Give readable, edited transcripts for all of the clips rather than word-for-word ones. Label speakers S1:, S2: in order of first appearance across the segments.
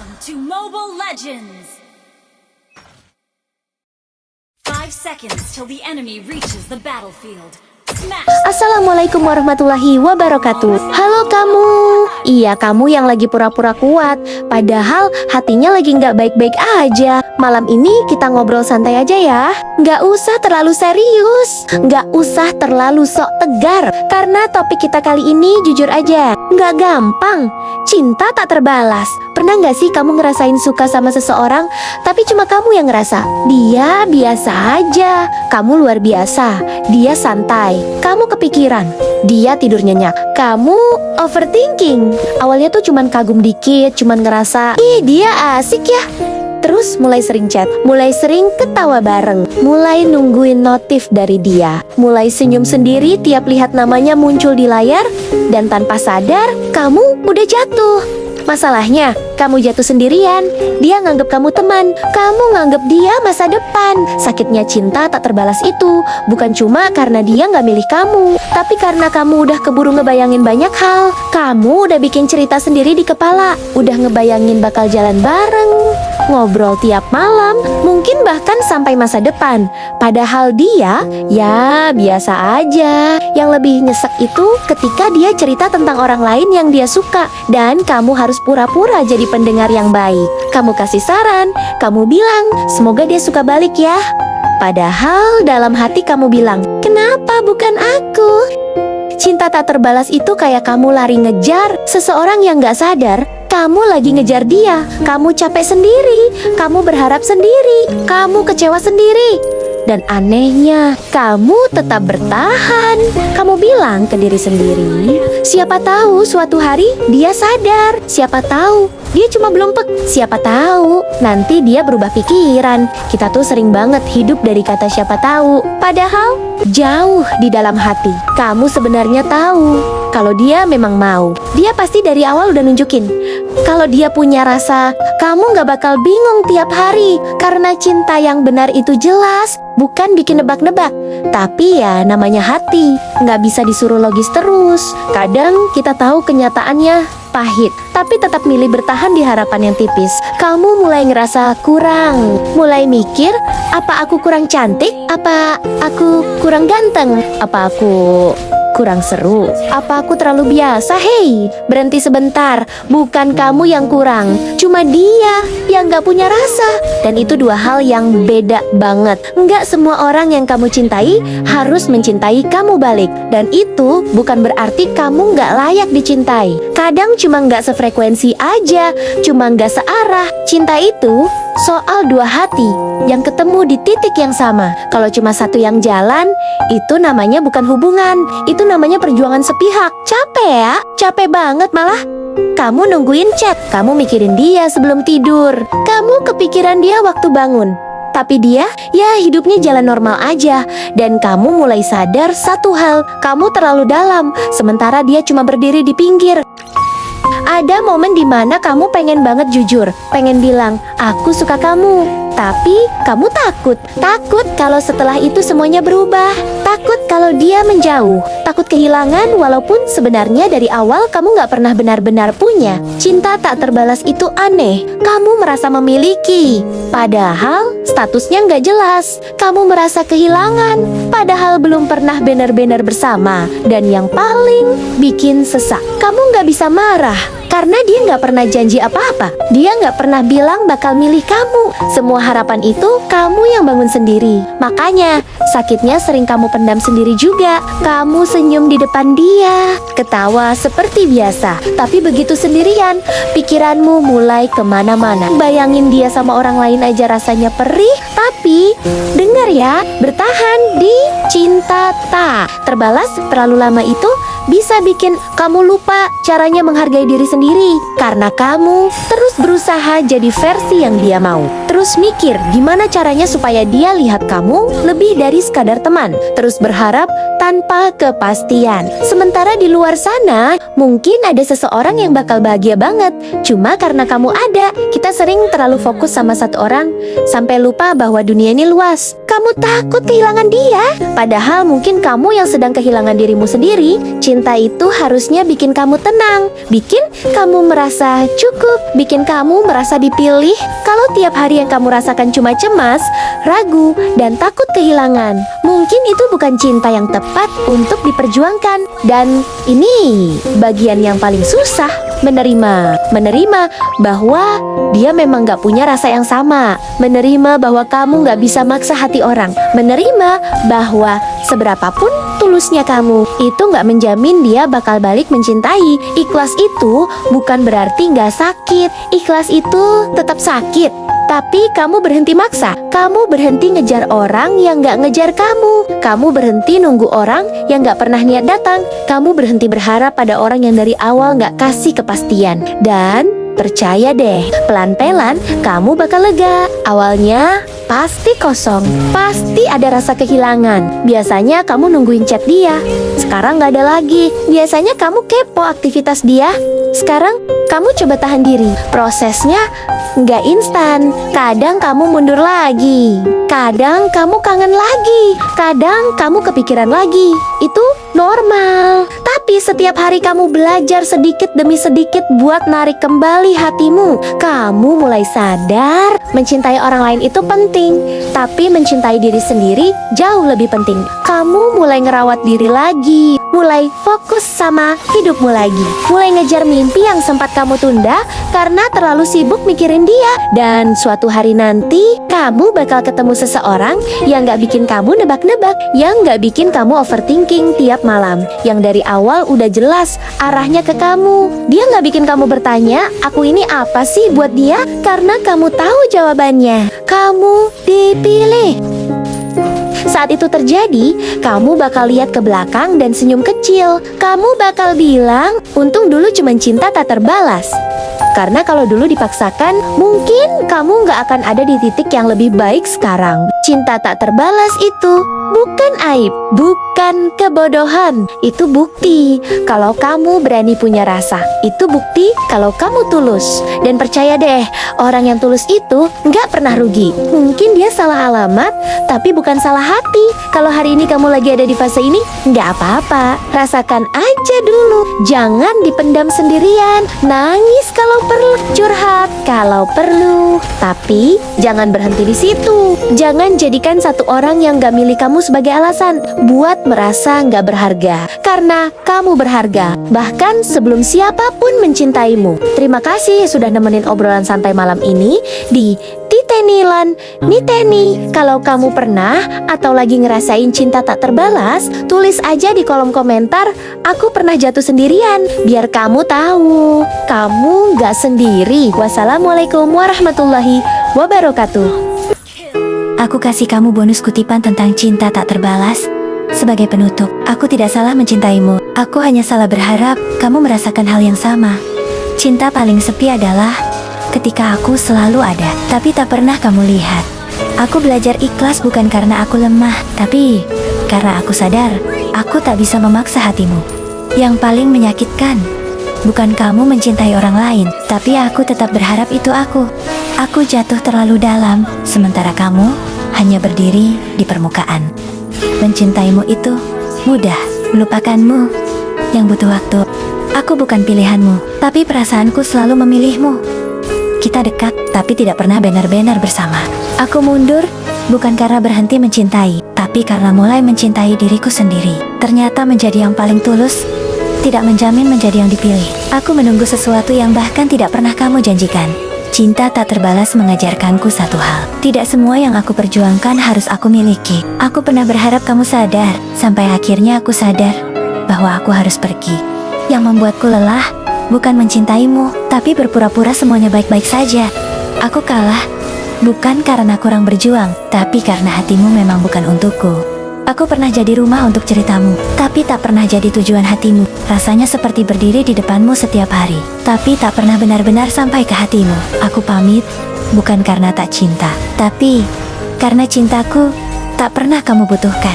S1: Welcome to Mobile Legends! 5 seconds till the enemy reaches the battlefield. Smash!
S2: Assalamualaikum warahmatullahi wabarakatuh. Halo kamu. Iya, kamu yang lagi pura-pura kuat, padahal hatinya lagi nggak baik-baik aja. Malam ini kita ngobrol santai aja ya. Nggak usah terlalu serius, nggak usah terlalu sok tegar, karena topik kita kali ini jujur aja nggak gampang. Cinta tak terbalas. Pernah nggak sih kamu ngerasain suka sama seseorang, tapi cuma kamu yang ngerasa dia biasa aja, kamu luar biasa, dia santai, kamu kepikiran, dia tidur nyenyak, kamu overthinking. Awalnya tuh cuman kagum dikit, cuman ngerasa, ih dia asik ya. Terus mulai sering chat, mulai sering ketawa bareng, mulai nungguin notif dari dia, mulai senyum sendiri tiap lihat namanya muncul di layar, dan tanpa sadar, kamu udah jatuh. Masalahnya, kamu jatuh sendirian, dia nganggep kamu teman, kamu nganggep dia masa depan. Sakitnya cinta tak terbalas itu bukan cuma karena dia nggak milih kamu, tapi karena kamu udah keburu ngebayangin banyak hal. Kamu udah bikin cerita sendiri di kepala, udah ngebayangin bakal jalan bareng, ngobrol tiap malam, mungkin bahkan sampai masa depan. Padahal dia, ya biasa aja. Yang lebih nyesek itu ketika dia cerita tentang orang lain yang dia suka, dan kamu harus pura-pura jadi pendengar yang baik. Kamu kasih saran, kamu bilang, semoga dia suka balik ya. Padahal dalam hati kamu bilang, kenapa bukan aku? Cinta tak terbalas itu kayak kamu lari ngejar seseorang yang gak sadar kamu lagi ngejar dia. Kamu capek sendiri, kamu berharap sendiri, kamu kecewa sendiri. Dan anehnya, kamu tetap bertahan. Kamu bilang ke diri sendiri, siapa tahu suatu hari dia sadar. Siapa tahu dia cuma belum pek. Siapa tahu nanti dia berubah pikiran. Kita tuh sering banget hidup dari kata siapa tahu. Padahal jauh di dalam hati kamu sebenarnya tahu kalau dia memang mau. Dia pasti dari awal udah nunjukin kalau dia punya rasa. Kamu gak bakal bingung tiap hari, karena cinta yang benar itu jelas, bukan bikin nebak-nebak. Tapi ya namanya hati, gak bisa disuruh logis terus. Kadang kita tahu kenyataannya pahit, tapi tetap milih bertahan di harapan yang tipis. Kamu mulai ngerasa kurang, mulai mikir, apa aku kurang cantik? Apa aku kurang ganteng? Apa aku kurang seru? Apa aku terlalu biasa? Hei, berhenti sebentar. Bukan kamu yang kurang, cuma dia yang gak punya rasa. Dan itu dua hal yang beda banget. Nggak semua orang yang kamu cintai harus mencintai kamu balik. Dan itu bukan berarti kamu gak layak dicintai. Kadang cuma gak sefrekuensi aja, cuma gak searah. Cinta itu soal dua hati yang ketemu di titik yang sama. Kalau cuma satu yang jalan, itu namanya bukan hubungan, itu namanya perjuangan sepihak. Capek ya? Capek banget malah. Kamu nungguin chat, kamu mikirin dia sebelum tidur, kamu kepikiran dia waktu bangun. Tapi dia, ya hidupnya jalan normal aja. Dan kamu mulai sadar satu hal, kamu terlalu dalam, sementara dia cuma berdiri di pinggir. Ada momen dimana kamu pengen banget jujur, pengen bilang, aku suka kamu. Tapi kamu takut. Takut kalau setelah itu semuanya berubah. Takut kalau dia menjauh. Takut kehilangan walaupun sebenarnya dari awal kamu gak pernah benar-benar punya. Cinta tak terbalas itu aneh. Kamu merasa memiliki, padahal statusnya gak jelas. Kamu merasa kehilangan, padahal belum pernah benar-benar bersama. Dan yang paling bikin sesak, kamu gak bisa marah karena dia gak pernah janji apa-apa. Dia gak pernah bilang bakal milih kamu. Semua harapan itu kamu yang bangun sendiri. Makanya sakitnya sering kamu pendam sendiri juga. Kamu senyum di depan dia, ketawa seperti biasa, tapi begitu sendirian, pikiranmu mulai kemana-mana. Bayangin dia sama orang lain aja rasanya perih. Tapi dengar ya, bertahan di cinta tak terbalas terlalu lama itu bisa bikin kamu lupa caranya menghargai diri sendiri. Karena kamu terus berusaha jadi versi yang dia mau, terus mikir gimana caranya supaya dia lihat kamu lebih dari sekadar teman. Terus berharap tanpa kepastian. Sementara di luar sana, mungkin ada seseorang yang bakal bahagia banget. Cuma karena kamu ada, kita sering terlalu fokus sama satu orang sampai lupa bahwa dunia ini luas. Kamu takut kehilangan dia, padahal mungkin kamu yang sedang kehilangan dirimu sendiri. Cinta itu harusnya bikin kamu tenang, bikin kamu merasa cukup, bikin kamu merasa dipilih. Kalau tiap hari yang kamu rasakan cuma cemas, ragu, dan takut kehilangan, mungkin itu bukan cinta yang tepat untuk diperjuangkan. Dan ini bagian yang paling susah, menerima bahwa dia memang gak punya rasa yang sama, menerima bahwa kamu gak bisa maksa hati orang, menerima bahwa seberapapun tulusnya kamu, itu gak menjamin dia bakal balik mencintai. Ikhlas itu bukan berarti gak sakit, ikhlas itu tetap sakit. Tapi kamu berhenti maksa, kamu berhenti ngejar orang yang gak ngejar kamu, kamu berhenti nunggu orang yang gak pernah niat datang, kamu berhenti berharap pada orang yang dari awal gak kasih kepastian. Dan percaya deh, pelan-pelan kamu bakal lega. Awalnya pasti kosong, pasti ada rasa kehilangan. Biasanya kamu nungguin chat dia, sekarang gak ada lagi. Biasanya kamu kepo aktivitas dia, sekarang kamu coba tahan diri. Prosesnya nggak instan. Kadang kamu mundur lagi, kadang kamu kangen lagi, kadang kamu kepikiran lagi. Itu normal. Tapi setiap hari kamu belajar sedikit demi sedikit buat narik kembali hatimu. Kamu mulai sadar mencintai orang lain itu penting, tapi mencintai diri sendiri jauh lebih penting. Kamu mulai ngerawat diri lagi, mulai fokus sama hidupmu lagi, mulai ngejar mimpi yang sempat kamu tunda karena terlalu sibuk mikirin dia. Dan suatu hari nanti kamu bakal ketemu seseorang yang gak bikin kamu nebak-nebak, yang gak bikin kamu overthinking tiap malam, yang dari awal udah jelas arahnya ke kamu. Dia gak bikin kamu bertanya, aku ini apa sih buat dia? Karena kamu tahu jawabannya. Kamu dipilih. Saat itu terjadi, kamu bakal lihat ke belakang dan senyum kecil. Kamu bakal bilang, untung dulu cuma cinta tak terbalas. Karena kalau dulu dipaksakan, mungkin kamu gak akan ada di titik yang lebih baik sekarang. Cinta tak terbalas itu bukan aib, bukan kebodohan. Itu bukti kalau kamu berani punya rasa. Itu bukti kalau kamu tulus. Dan percaya deh, orang yang tulus itu gak pernah rugi. Mungkin dia salah alamat, tapi bukan salah hati. Kalau hari ini kamu lagi ada di fase ini, gak apa-apa, rasakan aja dulu. Jangan dipendam sendirian. Nangis kalau perlu, curhat kalau perlu. Tapi jangan berhenti di situ. Jangan jadikan satu orang yang gak milih kamu sebagai alasan buat merasa gak berharga. Karena kamu berharga, bahkan sebelum siapapun mencintaimu. Terima kasih sudah nemenin obrolan santai malam ini di Titenilan Niteni. Kalau kamu pernah atau lagi ngerasain cinta tak terbalas, tulis aja di kolom komentar, aku pernah jatuh sendirian, biar kamu tahu kamu gak sendiri. Wassalamualaikum warahmatullahi wabarakatuh.
S3: Aku kasih kamu bonus kutipan tentang cinta tak terbalas. Sebagai penutup, aku tidak salah mencintaimu. Aku hanya salah berharap kamu merasakan hal yang sama. Cinta paling sepi adalah ketika aku selalu ada, tapi tak pernah kamu lihat. Aku belajar ikhlas bukan karena aku lemah, tapi karena aku sadar aku tak bisa memaksa hatimu. Yang paling menyakitkan bukan kamu mencintai orang lain, tapi aku tetap berharap itu aku. Aku jatuh terlalu dalam, sementara kamu hanya berdiri di permukaan. Mencintaimu itu mudah, melupakanmu yang butuh waktu. Aku bukan pilihanmu, tapi perasaanku selalu memilihmu. Kita dekat, tapi tidak pernah benar-benar bersama. Aku mundur, bukan karena berhenti mencintai, tapi karena mulai mencintai diriku sendiri. Ternyata menjadi yang paling tulus tidak menjamin menjadi yang dipilih. Aku menunggu sesuatu yang bahkan tidak pernah kamu janjikan. Cinta tak terbalas mengajarkanku satu hal. Tidak semua yang aku perjuangkan harus aku miliki. Aku pernah berharap kamu sadar, sampai akhirnya aku sadar bahwa aku harus pergi. Yang membuatku lelah bukan mencintaimu, tapi berpura-pura semuanya baik-baik saja. Aku kalah, bukan karena kurang berjuang, tapi karena hatimu memang bukan untukku. Aku pernah jadi rumah untuk ceritamu, tapi tak pernah jadi tujuan hatimu. Rasanya seperti berdiri di depanmu setiap hari, tapi tak pernah benar-benar sampai ke hatimu. Aku pamit, bukan karena tak cinta, tapi karena cintaku tak pernah kamu butuhkan.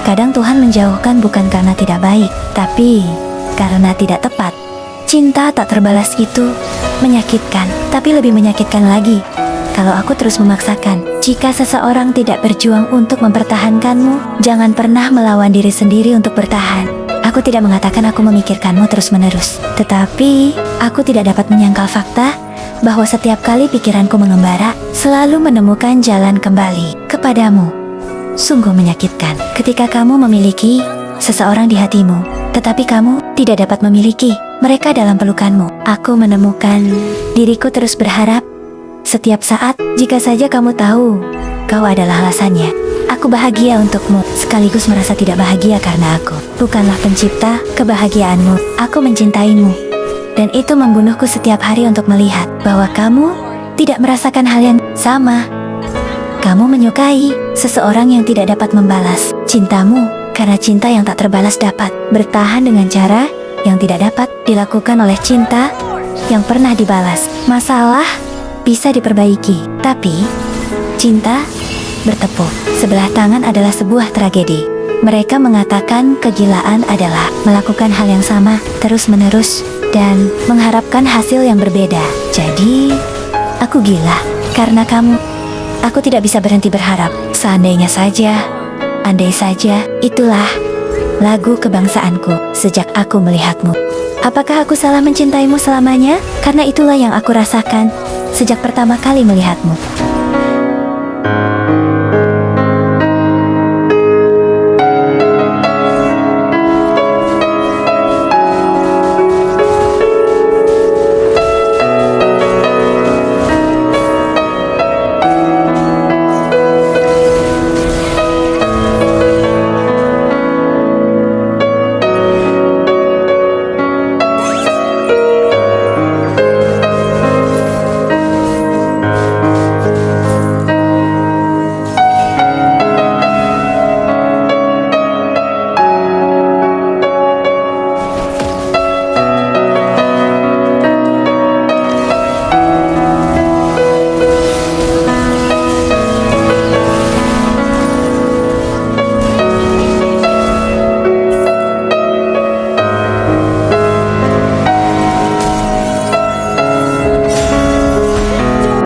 S3: Kadang Tuhan menjauhkan bukan karena tidak baik, tapi karena tidak tepat. Cinta tak terbalas itu menyakitkan, tapi lebih menyakitkan lagi kalau aku terus memaksakan. Jika seseorang tidak berjuang untuk mempertahankanmu, jangan pernah melawan diri sendiri untuk bertahan. Aku tidak mengatakan aku memikirkanmu terus-menerus, tetapi aku tidak dapat menyangkal fakta bahwa setiap kali pikiranku mengembara, selalu menemukan jalan kembali kepadamu. Sungguh menyakitkan ketika kamu memiliki seseorang di hatimu, tetapi kamu tidak dapat memiliki mereka dalam pelukanmu. Aku menemukan diriku terus berharap setiap saat, jika saja kamu tahu kau adalah alasannya. Aku bahagia untukmu, sekaligus merasa tidak bahagia karena aku bukanlah pencipta kebahagiaanmu. Aku mencintaimu, dan itu membunuhku setiap hari untuk melihat bahwa kamu tidak merasakan hal yang sama. Kamu menyukai seseorang yang tidak dapat membalas cintamu, karena cinta yang tak terbalas dapat bertahan dengan cara yang tidak dapat dilakukan oleh cinta yang pernah dibalas. Masalah bisa diperbaiki, tapi cinta bertepuk sebelah tangan adalah sebuah tragedi. Mereka mengatakan kegilaan adalah melakukan hal yang sama terus-menerus dan mengharapkan hasil yang berbeda. Jadi, aku gila karena kamu. Aku tidak bisa berhenti berharap. Seandainya saja, andai saja, itulah lagu kebangsaanku sejak aku melihatmu. Apakah aku salah mencintaimu selamanya? Karena itulah yang aku rasakan sejak pertama kali melihatmu.